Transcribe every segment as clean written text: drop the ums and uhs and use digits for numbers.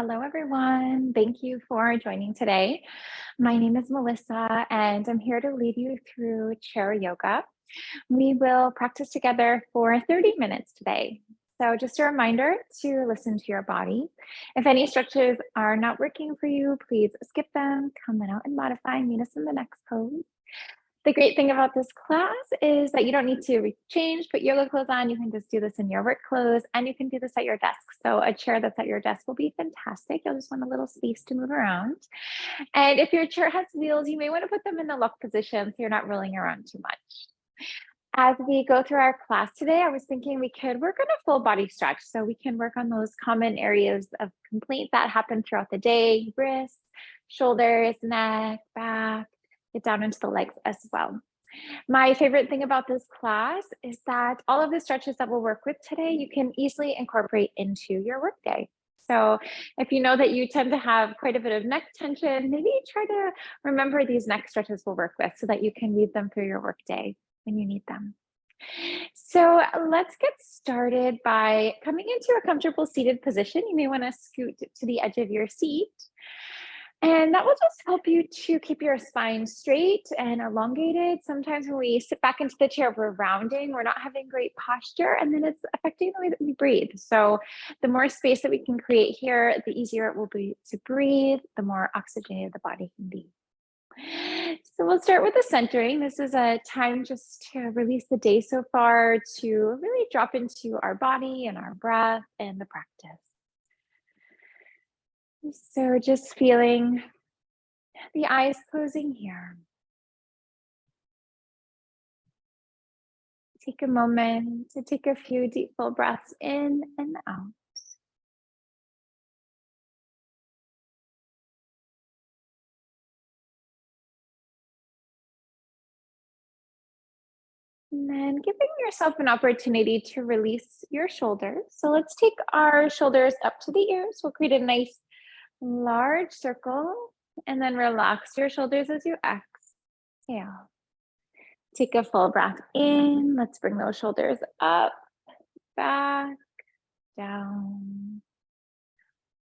Hello, everyone. Thank you for joining today. My name is Melissa, and I'm here to lead you through chair yoga. We will practice together for 30 minutes today. So, just a reminder to listen to your body. If any stretches are not working for you, please skip them, come out and modify, and meet us in the next pose. The great thing about this class is that you don't need to change, put yoga clothes on. You can just do this in your work clothes and you can do this at your desk. So a chair that's at your desk will be fantastic. You'll just want a little space to move around. And if your chair has wheels, you may want to put them in the lock position so you're not rolling around too much. As we go through our class today, I was thinking we could work on a full body stretch. So we can work on those common areas of complaint that happen throughout the day: wrists, shoulders, neck, back, get down into the legs as well. My favorite thing about this class is that all of the stretches that we'll work with today, you can easily incorporate into your workday. So if you know that you tend to have quite a bit of neck tension, maybe try to remember these neck stretches we'll work with so that you can weave them through your workday when you need them. So let's get started by coming into a comfortable seated position. You may want to scoot to the edge of your seat. And that will just help you to keep your spine straight and elongated. Sometimes when we sit back into the chair, we're rounding, we're not having great posture, and then it's affecting the way that we breathe. So the more space that we can create here, the easier it will be to breathe, the more oxygenated the body can be. So we'll start with the centering. This is a time just to release the day so far, to really drop into our body and our breath and the practice. So just feeling the eyes closing here. Take a moment to take a few deep, full breaths in and out. And then giving yourself an opportunity to release your shoulders. So let's take our shoulders up to the ears. We'll create a nice large circle and then relax your shoulders as you exhale. Take a full breath in. Let's bring those shoulders up, back, down.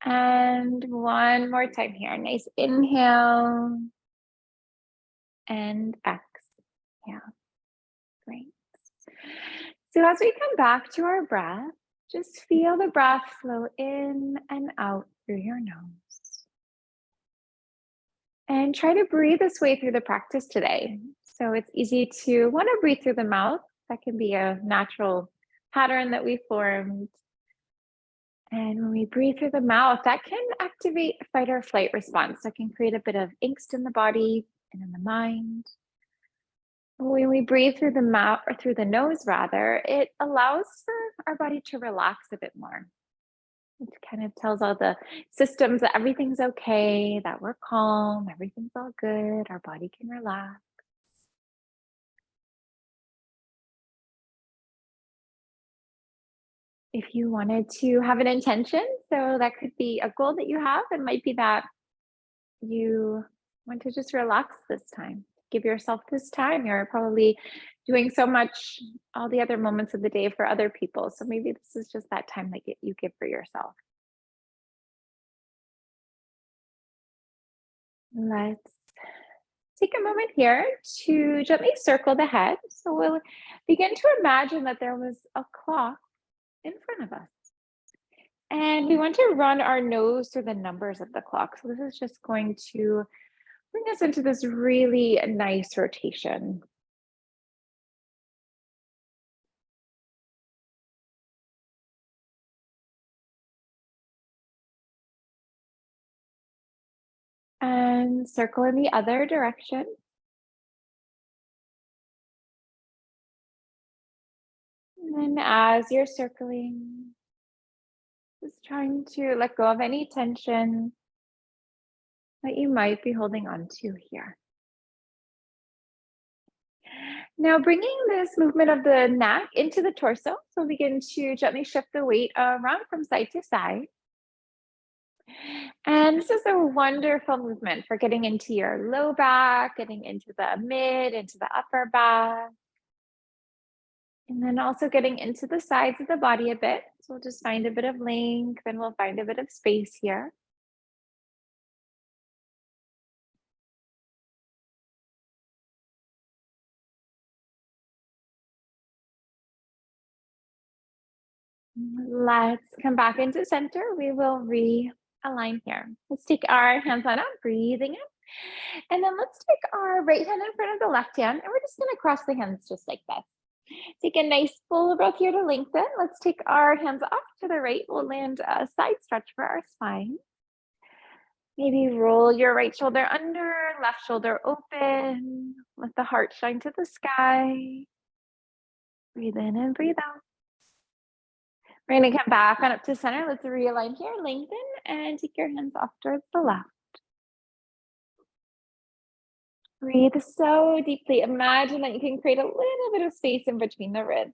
And one more time here. Nice inhale and exhale. Great. So as we come back to our breath, just feel the breath flow in and out through your nose. And try to breathe this way through the practice today. So it's easy to want to breathe through the mouth. That can be a natural pattern that we formed. And when we breathe through the mouth, that can activate a fight or flight response. That can create a bit of angst in the body and in the mind. When we breathe through the mouth, or through the nose rather, it allows for our body to relax a bit more. It kind of tells all the systems that everything's okay, that we're calm, everything's all good, our body can relax. If you wanted to have an intention, so that could be a goal that you have, it might be that you want to just relax this time. Give yourself this time. You're probably doing so much all the other moments of the day for other people. So maybe this is just that time that you give for yourself. Let's take a moment here to gently circle the head. So we'll begin to imagine that there was a clock in front of us. And we want to run our nose through the numbers of the clock. So this is just going to bring us into this really nice rotation. And circle in the other direction. And then as you're circling, just trying to let go of any tension that you might be holding on to here. Now bringing this movement of the neck into the torso, so begin to gently shift the weight around from side to side. And this is a wonderful movement for getting into your low back, getting into the mid, into the upper back. And then also getting into the sides of the body a bit. So we'll just find a bit of length and we'll find a bit of space here. Let's come back into center. We will realign here. Let's take our hands on up, breathing in. And then let's take our right hand in front of the left hand, and we're just going to cross the hands just like this. Take a nice full breath here to lengthen. Let's take our hands off to the right. We'll land a side stretch for our spine. Maybe roll your right shoulder under, left shoulder open. Let the heart shine to the sky. Breathe in and breathe out. We're going to come back on up to center. Let's realign here, lengthen, and take your hands off towards the left. Breathe so deeply. Imagine that you can create a little bit of space in between the ribs.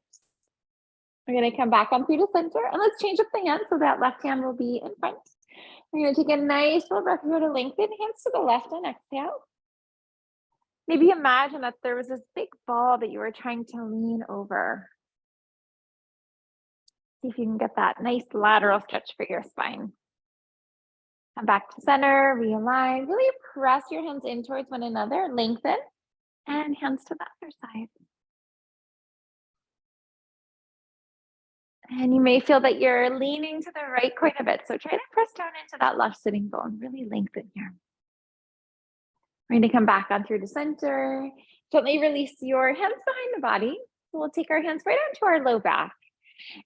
We're going to come back on through to center, and let's change up the hand so that left hand will be in front. We're going to take a nice full breath here to lengthen, hands to the left and exhale. Maybe imagine that there was this big ball that you were trying to lean over. See if you can get that nice lateral stretch for your spine. Come back to center, realign, really press your hands in towards one another, lengthen, and hands to the other side. And you may feel that you're leaning to the right quite a bit, so try to press down into that left sitting bone, really lengthen here. We're going to come back on through to center, gently release your hands behind the body. We'll take our hands right onto our low back.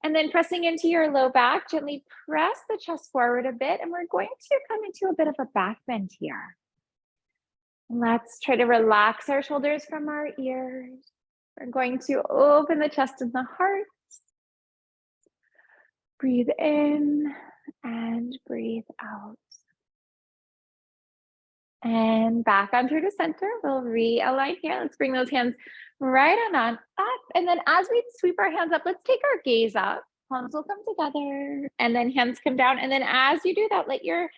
And then pressing into your low back, gently press the chest forward a bit, and we're going to come into a bit of a back bend here. Let's try to relax our shoulders from our ears. We're going to open the chest and the heart. Breathe in and breathe out. And back on through to center. We'll realign here. Let's bring those hands right on up. And then as we sweep our hands up, let's take our gaze up. Palms will come together and then hands come down. And then as you do that, let your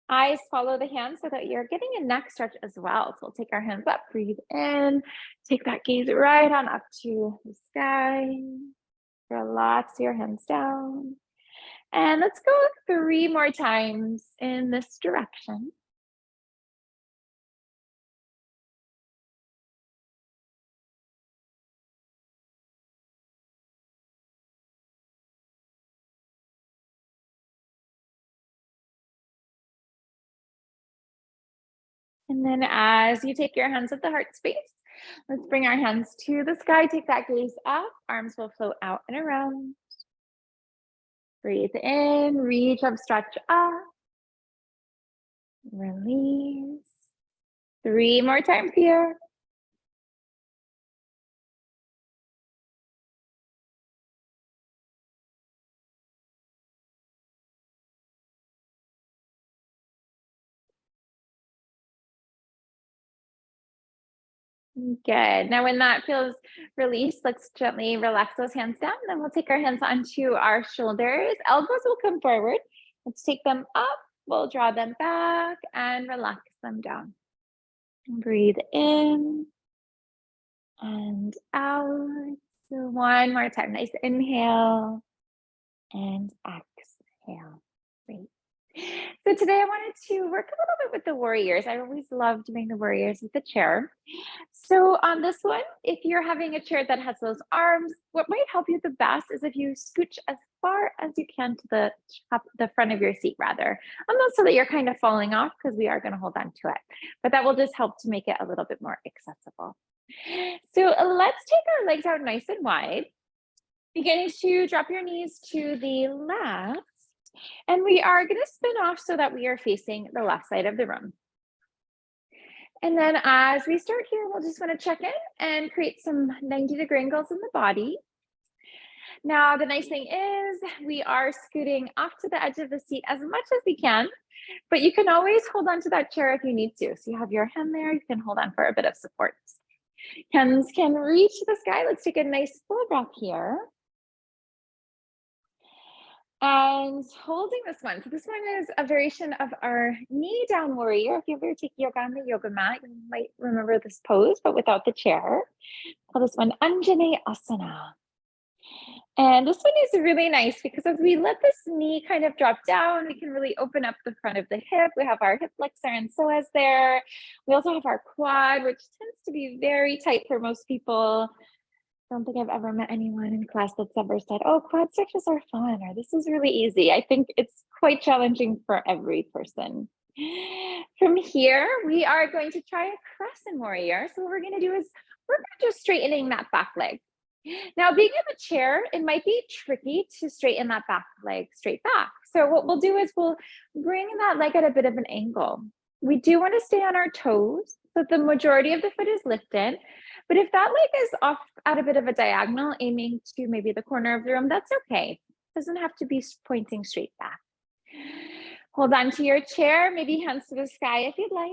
eyes follow the hands so that you're getting a neck stretch as well. So we'll take our hands up, breathe in, take that gaze right on up to the sky. Relax your hands down. And let's go 3 more times in this direction. And then as you take your hands at the heart space, let's bring our hands to the sky. Take that gaze up. Arms will float out and around. Breathe in, reach up, stretch up. Release. 3 more times here. Good. Now, when that feels released, let's gently relax those hands down. Then we'll take our hands onto our shoulders. Elbows will come forward. Let's take them up. We'll draw them back and relax them down. Breathe in and out. So 1 more time. Nice inhale and exhale. Great. So today I wanted to work a little bit with the warriors. I always love doing the warriors with the chair. So on this one, if you're having a chair that has those arms, what might help you the best is if you scooch as far as you can to the front of your seat rather. Not so that you're kind of falling off, because we are going to hold on to it, but that will just help to make it a little bit more accessible. So let's take our legs out nice and wide, beginning to drop your knees to the left. And we are going to spin off so that we are facing the left side of the room. And then as we start here, we'll just want to check in and create some 90-degree angles in the body. Now, the nice thing is we are scooting off to the edge of the seat as much as we can, but you can always hold on to that chair if you need to. So you have your hand there, you can hold on for a bit of support. Hands can reach the sky. Let's take a nice full breath here. And holding this one. So this one is a variation of our knee down warrior. If you ever take yoga on the yoga mat, you might remember this pose, but without the chair. Call this one Anjane Asana. And this one is really nice because as we let this knee kind of drop down, we can really open up the front of the hip. We have our hip flexor and psoas there. We also have our quad, which tends to be very tight for most people. don't think I've ever met anyone in class that's ever said, oh, quad stretches are fun, or this is really easy. I think it's quite challenging for every person. From here, we are going to try a crescent warrior. So what we're going to do is we're going to just straightening that back leg. Now, being in the chair, it might be tricky to straighten that back leg straight back. So what we'll do is we'll bring that leg at a bit of an angle. We do want to stay on our toes, so the majority of the foot is lifted. But if that leg is off at a bit of a diagonal, aiming to maybe the corner of the room, that's okay. It doesn't have to be pointing straight back. Hold on to your chair, maybe hands to the sky if you'd like.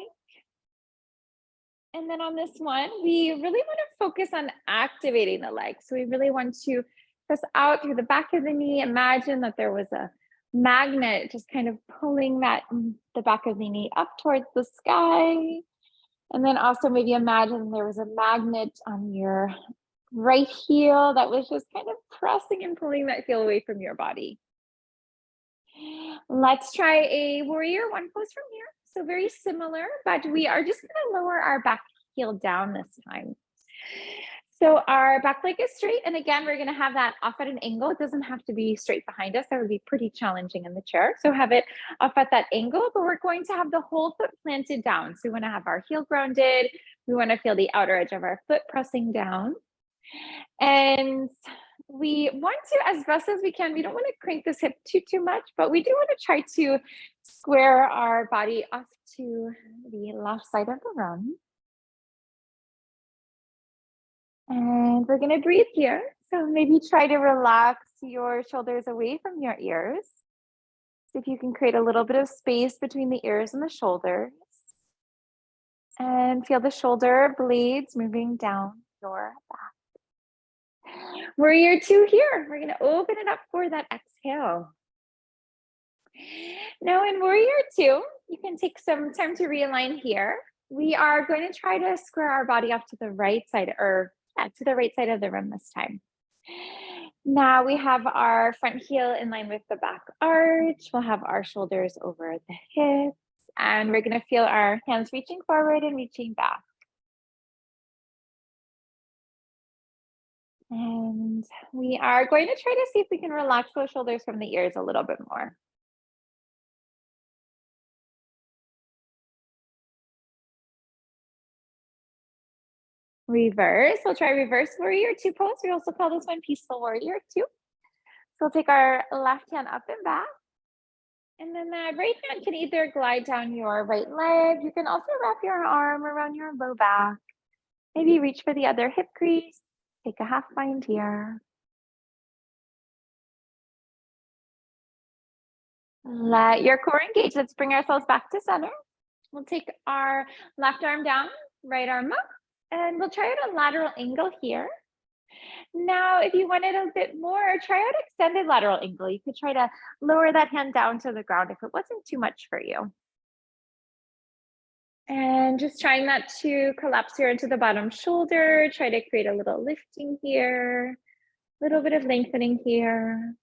And then on this one, we really want to focus on activating the leg. So we really want to press out through the back of the knee. Imagine that there was a magnet just kind of pulling that the back of the knee up towards the sky. And then also maybe imagine there was a magnet on your right heel that was just kind of pressing and pulling that heel away from your body. Let's try a warrior one pose from here. So very similar, but we are just going to lower our back heel down this time. So our back leg is straight. And again, we're going to have that off at an angle. It doesn't have to be straight behind us. That would be pretty challenging in the chair. So have it off at that angle, but we're going to have the whole foot planted down. So we want to have our heel grounded. We want to feel the outer edge of our foot pressing down. And we want to, as best as we can, we don't want to crank this hip too much, but we do want to try to square our body off to the left side of the room. And we're going to breathe here. So maybe try to relax your shoulders away from your ears. See if you can create a little bit of space between the ears and the shoulders. And feel the shoulder blades moving down your back. Warrior two here. We're going to open it up for that exhale. Now in warrior two, you can take some time to realign here. We are going to try to square our body off to the right side, or to the right side of the room this time. Now we have our front heel in line with the back arch. We'll have our shoulders over the hips, and we're going to feel our hands reaching forward and reaching back. And we are going to try to see if we can relax those shoulders from the ears a little bit more. Reverse. We'll try reverse warrior two pose. We also call this one peaceful warrior two. So we'll take our left hand up and back. And then that right hand can either glide down your right leg. You can also wrap your arm around your low back. Maybe reach for the other hip crease. Take a half bind here. Let your core engage. Let's bring ourselves back to center. We'll take our left arm down, right arm up, and we'll try out a lateral angle here. Now, if you wanted a bit more, try out extended lateral angle. You could try to lower that hand down to the ground if it wasn't too much for you. And just trying not to collapse here into the bottom shoulder. Try to create a little lifting here, a little bit of lengthening here.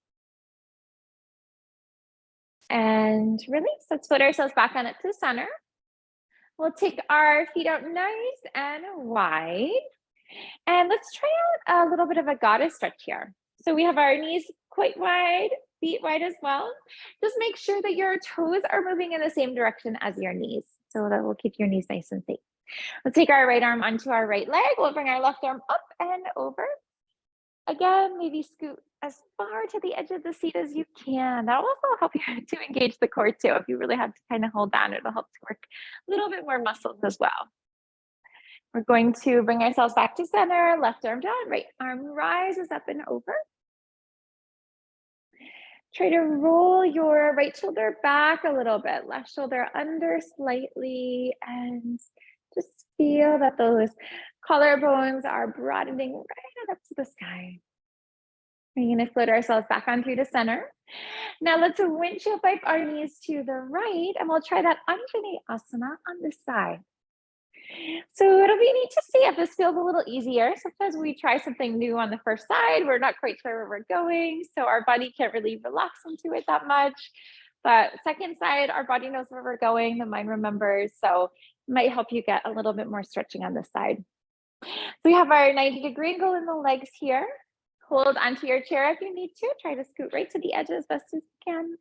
And release. Let's put ourselves back on it to center. We'll take our feet out nice and wide. And let's try out a little bit of a goddess stretch here. So we have our knees quite wide, feet wide as well. Just make sure that your toes are moving in the same direction as your knees. So that will keep your knees nice and safe. We'll take our right arm onto our right leg. We'll bring our left arm up and over. Again, maybe scoot as far to the edge of the seat as you can. That'll also help you to engage the core too. If you really have to kind of hold down, it'll help to work a little bit more muscles as well. We're going to bring ourselves back to center, left arm down, right arm rises up and over. Try to roll your right shoulder back a little bit, left shoulder under slightly, and just feel that those collarbones are broadening right up to the sky. We're going to float ourselves back on through to center. Now let's windshield wipe our knees to the right, and we'll try that Anjaneyasana on this side. So it'll be neat to see if this feels a little easier. Sometimes we try something new on the first side. We're not quite sure where we're going, so our body can't really relax into it that much. But second side, our body knows where we're going, the mind remembers, so it might help you get a little bit more stretching on this side. So we have our 90-degree angle in the legs here. Hold onto your chair if you need to. Try to scoot right to the edge as best as you can.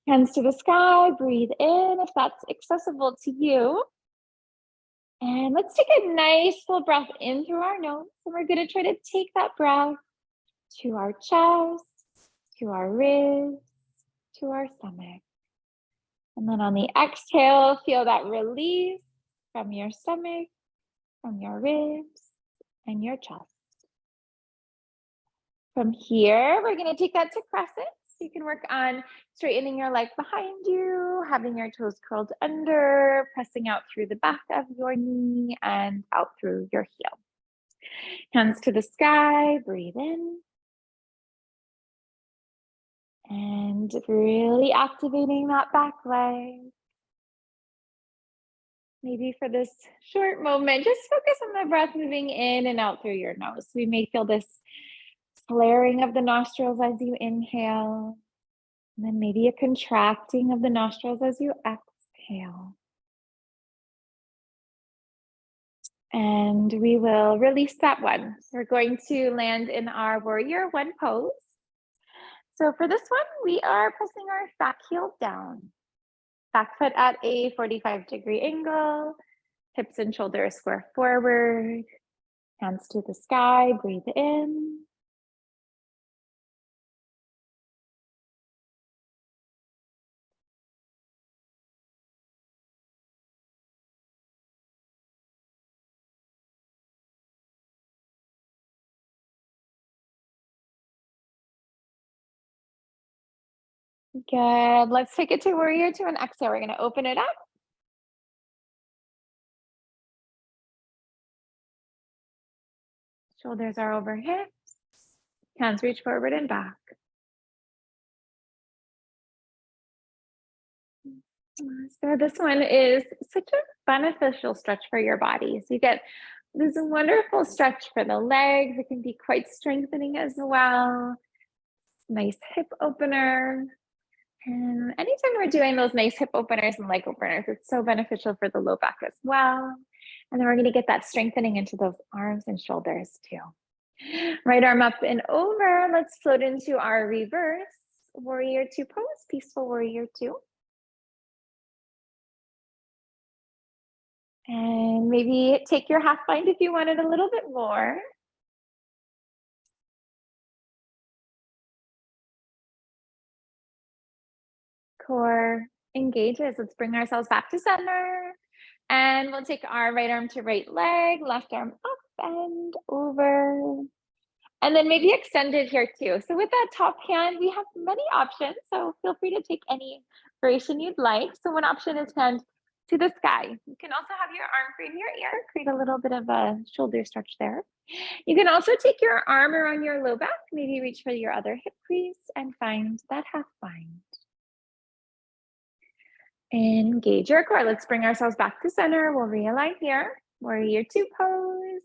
Hands to the sky, breathe in if that's accessible to you. And let's take a nice full breath in through our nose. And we're gonna try to take that breath to our chest, to our ribs, to our stomach. And then on the exhale, feel that release from your stomach, from your ribs, and your chest. From here, we're gonna take that to crescent. So you can work on straightening your leg behind you, having your toes curled under, pressing out through the back of your knee and out through your heel. Hands to the sky, breathe in. And really activating that back leg. Maybe for this short moment, just focus on the breath moving in and out through your nose. We may feel this flaring of the nostrils as you inhale, and then maybe a contracting of the nostrils as you exhale. And we will release that one. We're going to land in our warrior one pose. So for this one, we are pressing our back heel down. Back foot at a 45-degree angle, hips and shoulders square forward, hands to the sky, breathe in. Good, let's take it to warrior two and exhale. We're gonna open it up. Shoulders are over hips, hands reach forward and back. So this one is such a beneficial stretch for your body. So you get this wonderful stretch for the legs. It can be quite strengthening as well. Nice hip opener. And anytime we're doing those nice hip openers and leg openers, it's so beneficial for the low back as well. And then we're going to get that strengthening into those arms and shoulders too. Right arm up and over. Let's float into our reverse warrior two pose, peaceful warrior two. And maybe take your half bind if you want it a little bit more. Core engages. Let's bring ourselves back to center. And we'll take our right arm to right leg, left arm up and over. And then maybe extend it here too. So with that top hand, we have many options. So feel free to take any variation you'd like. So one option is hand to the sky. You can also have your arm frame your ear, create a little bit of a shoulder stretch there. You can also take your arm around your low back, maybe reach for your other hip crease and find that half bind. Engage your core. Let's bring ourselves back to center. We'll realign here. Warrior two pose.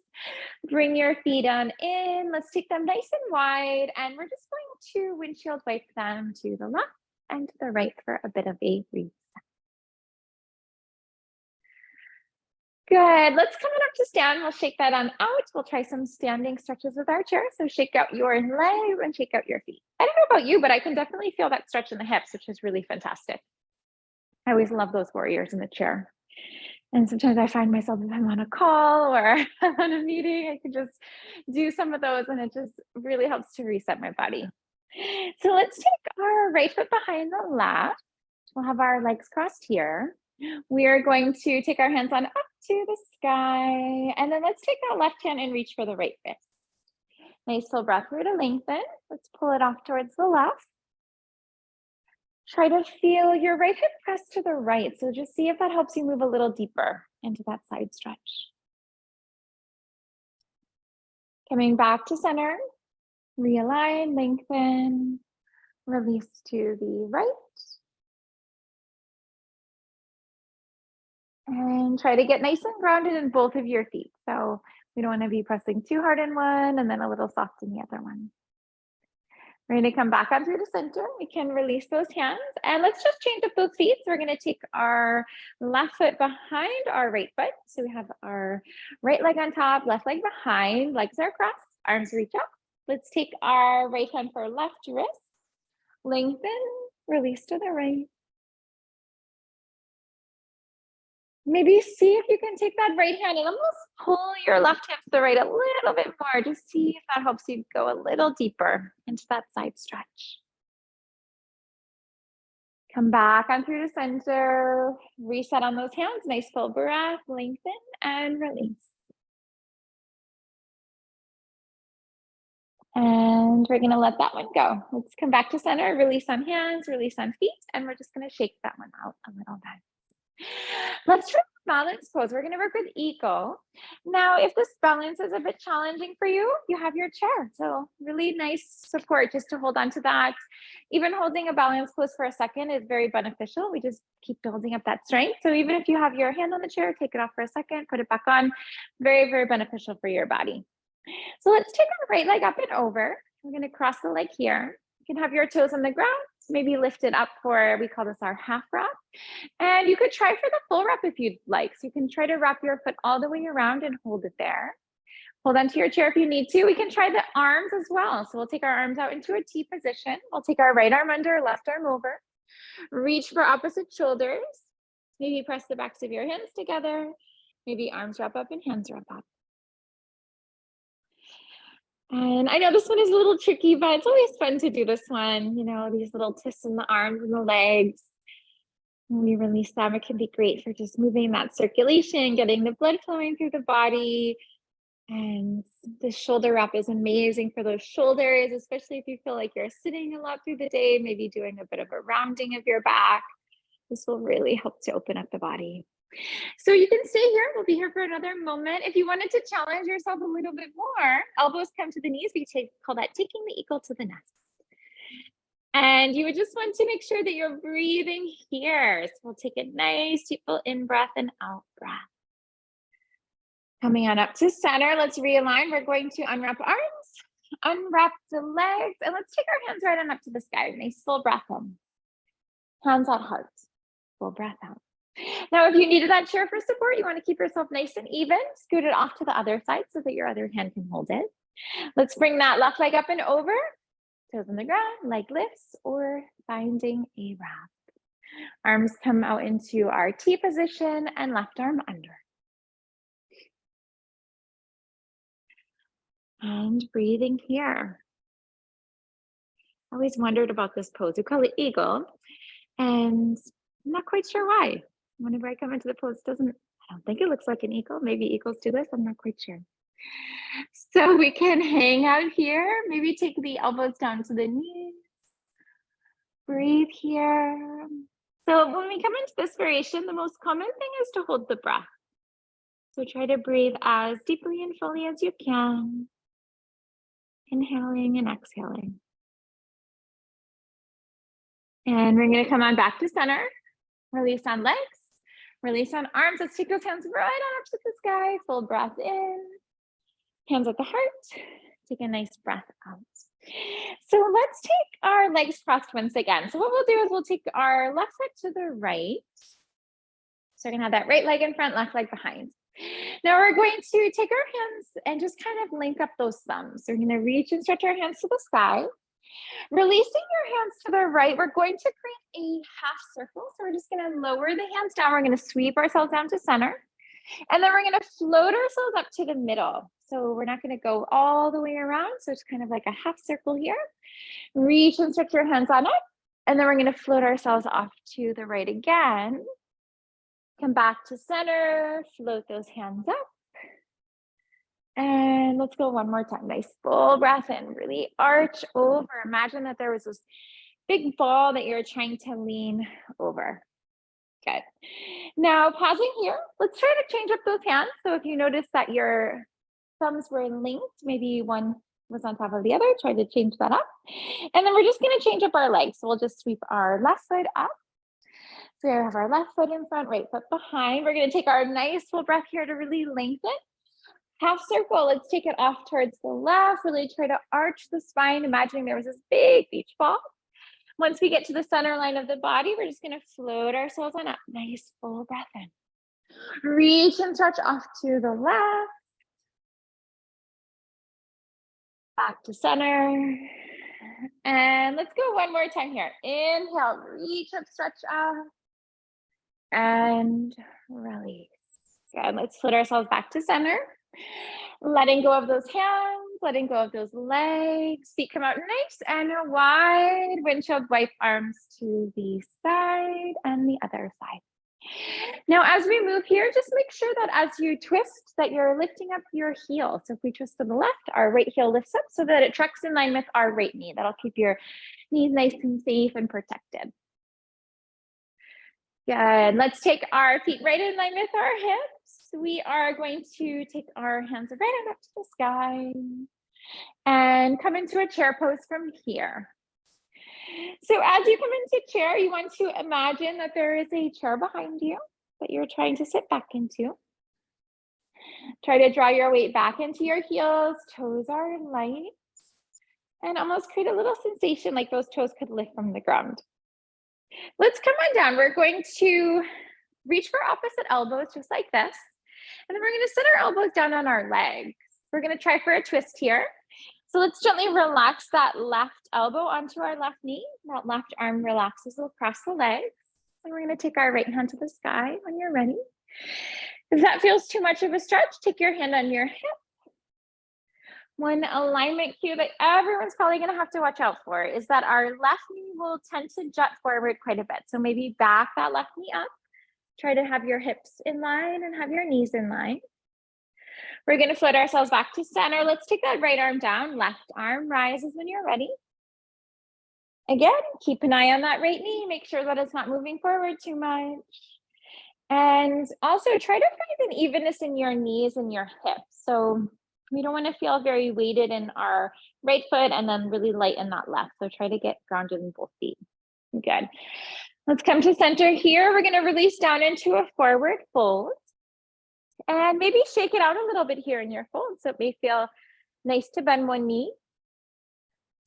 Bring your feet on in. Let's take them nice and wide. And we're just going to windshield wipe them to the left and to the right for a bit of a reset. Good. Let's come on up to stand. We'll shake that on out. We'll try some standing stretches with our chair. So shake out your legs and shake out your feet. I don't know about you, but I can definitely feel that stretch in the hips, which is really fantastic. I always love those warriors in the chair. And sometimes I find myself, if I'm on a call or on a meeting, I can just do some of those and it just really helps to reset my body. So let's take our right foot behind the left. We'll have our legs crossed here. We are going to take our hands on up to the sky. And then let's take that left hand and reach for the right wrist. Nice full breath through to lengthen. Let's pull it off towards the left. Try to feel your right hip press to the right. So just see if that helps you move a little deeper into that side stretch. Coming back to center, realign, lengthen, release to the right. And try to get nice and grounded in both of your feet. So we don't want to be pressing too hard in one and then a little soft in the other one. We're going to come back up through the center. We can release those hands and let's just change up those feet. So we're going to take our left foot behind our right foot. So we have our right leg on top, left leg behind, legs are crossed, arms reach up. Let's take our right hand for left wrist, lengthen, release to the right. Maybe see if you can take that right hand and almost pull your left hip to the right a little bit more. Just see if that helps you go a little deeper into that side stretch. Come back on through the center, reset on those hands, nice full breath, lengthen and release. And we're gonna let that one go. Let's come back to center, release on hands, release on feet, and we're just gonna shake that one out a little bit. Let's try balance pose. We're going to work with eagle. Now, if this balance is a bit challenging for you, you have your chair. So really nice support just to hold on to that. Even holding a balance pose for a second is very beneficial. We just keep building up that strength. So even if you have your hand on the chair, take it off for a second, put it back on. Very, very beneficial for your body. So let's take our right leg up and over. We're going to cross the leg here. You can have your toes on the ground, maybe lift it up for, we call this our half wrap. And you could try for the full wrap if you'd like. So you can try to wrap your foot all the way around and hold it there. Hold onto your chair if you need to. We can try the arms as well. So we'll take our arms out into a T position. We'll take our right arm under, left arm over. Reach for opposite shoulders. Maybe press the backs of your hands together. Maybe arms wrap up and hands wrap up. And I know this one is a little tricky, but it's always fun to do this one. You know, these little twists in the arms and the legs. When we release them, it can be great for just moving that circulation, getting the blood flowing through the body. And the shoulder wrap is amazing for those shoulders, especially if you feel like you're sitting a lot through the day, maybe doing a bit of a rounding of your back. This will really help to open up the body. So you can stay here. We'll be here for another moment. If you wanted to challenge yourself a little bit more, elbows come to the knees. We call that taking the eagle to the nest. And you would just want to make sure that you're breathing here. So we'll take a nice deep full in breath and out breath. Coming on up to center, let's realign. We're going to unwrap arms, unwrap the legs, and let's take our hands right on up to the sky. Nice full breath in. Hands at heart. Full breath out. Now, if you needed that chair for support, you want to keep yourself nice and even. Scoot it off to the other side so that your other hand can hold it. Let's bring that left leg up and over. Toes on the ground, leg lifts, or finding a wrap. Arms come out into our T position and left arm under. And breathing here. I always wondered about this pose. We call it eagle, and I'm not quite sure why. Whenever I come into the pose, I don't think it looks like an eagle. Maybe eagles do this, I'm not quite sure. So we can hang out here, maybe take the elbows down to the knees. Breathe here. So when we come into this variation, the most common thing is to hold the breath. So try to breathe as deeply and fully as you can. Inhaling and exhaling. And we're going to come on back to center. Release on legs. Release on arms. Let's take those hands right on up to the sky. Full breath in. Hands at the heart. Take a nice breath out. So let's take our legs crossed once again. So what we'll do is we'll take our left foot to the right. So we're going to have that right leg in front, left leg behind. Now we're going to take our hands and just kind of link up those thumbs. So we're going to reach and stretch our hands to the sky. Releasing your hands to the right, we're going to create a half circle. So we're just going to lower the hands down. We're going to sweep ourselves down to center. And then we're going to float ourselves up to the middle. So we're not going to go all the way around. So it's kind of like a half circle here. Reach and stretch your hands on up. And then we're going to float ourselves off to the right again. Come back to center, float those hands up. And let's go one more time. Nice full breath in, really arch over. Imagine that there was this big ball that you're trying to lean over. Good. Now pausing here, let's try to change up those hands. So if you notice that your thumbs were linked, maybe one was on top of the other, try to change that up. And then we're just going to change up our legs. So we'll just sweep our left foot up. So we have our left foot in front, right foot behind. We're going to take our nice full breath here to really lengthen. Half circle, let's take it off towards the left. Really try to arch the spine, imagining there was this big beach ball. Once we get to the center line of the body, we're just gonna float ourselves on up. Nice full breath in. Reach and stretch off to the left. Back to center. And let's go one more time here. Inhale, reach up, stretch up. And release. Good, let's float ourselves back to center. Letting go of those hands, letting go of those legs. Feet come out nice and wide. Windshield wipe arms to the side and the other side. Now, as we move here, just make sure that as you twist, that you're lifting up your heel. So if we twist to the left, our right heel lifts up so that it trucks in line with our right knee. That'll keep your knees nice and safe and protected. Good. Let's take our feet right in line with our hips. We are going to take our hands right up to the sky and come into a chair pose from here. So as you come into chair, you want to imagine that there is a chair behind you that you're trying to sit back into. Try to draw your weight back into your heels. Toes are light. And almost create a little sensation like those toes could lift from the ground. Let's come on down. We're going to reach for opposite elbows just like this. And then we're going to sit our elbows down on our legs. We're going to try for a twist here. So let's gently relax that left elbow onto our left knee. That left arm relaxes across the legs. And we're going to take our right hand to the sky when you're ready. If that feels too much of a stretch, take your hand on your hip. One alignment cue that everyone's probably going to have to watch out for is that our left knee will tend to jut forward quite a bit. So maybe back that left knee up. Try to have your hips in line and have your knees in line. We're going to float ourselves back to center. Let's take that right arm down. Left arm rises when you're ready. Again, keep an eye on that right knee. Make sure that it's not moving forward too much. And also try to find an evenness in your knees and your hips. So we don't want to feel very weighted in our right foot and then really light in that left. So try to get grounded in both feet. Good. Let's come to center here. We're going to release down into a forward fold. And maybe shake it out a little bit here in your fold. So it may feel nice to bend one knee,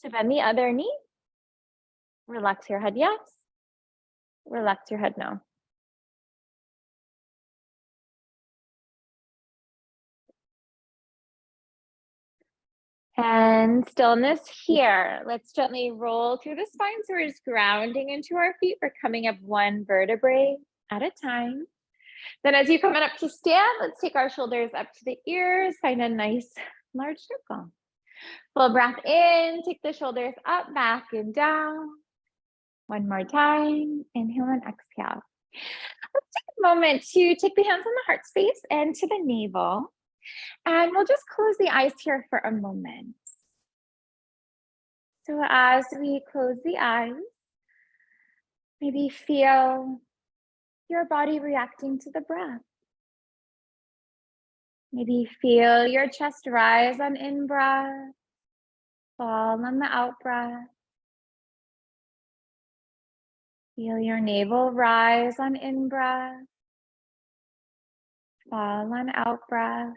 to bend the other knee. Relax your head, yes. Relax your head, no. And stillness here. Let's gently roll through the spine. So we're just grounding into our feet. We're coming up one vertebrae at a time. Then as you come up to stand, let's take our shoulders up to the ears. Find a nice large circle. Full breath in. Take the shoulders up, back, and down. One more time. Inhale and exhale. Let's take a moment to take the hands on the heart space and to the navel. And we'll just close the eyes here for a moment. So as we close the eyes, maybe feel your body reacting to the breath. Maybe feel your chest rise on in-breath, fall on the out-breath. Feel your navel rise on in-breath, fall on out-breath.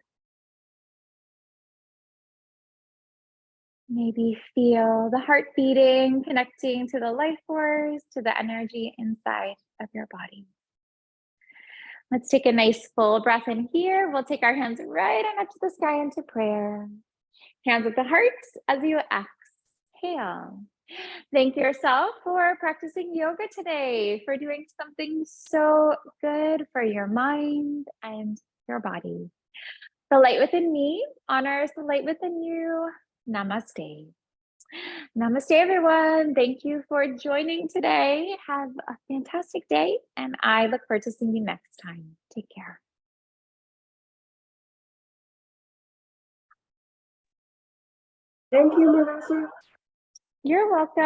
Maybe feel the heart beating, connecting to the life force, to the energy inside of your body. Let's take a nice full breath in here. We'll take our hands right on up to the sky into prayer. Hands at the heart as you exhale. Thank yourself for practicing yoga today, for doing something so good for your mind and your body. The light within me honors the light within you. Namaste. Namaste, everyone. Thank you for joining today. Have a fantastic day, and I look forward to seeing you next time. Take care. Thank you, Melissa. You're welcome.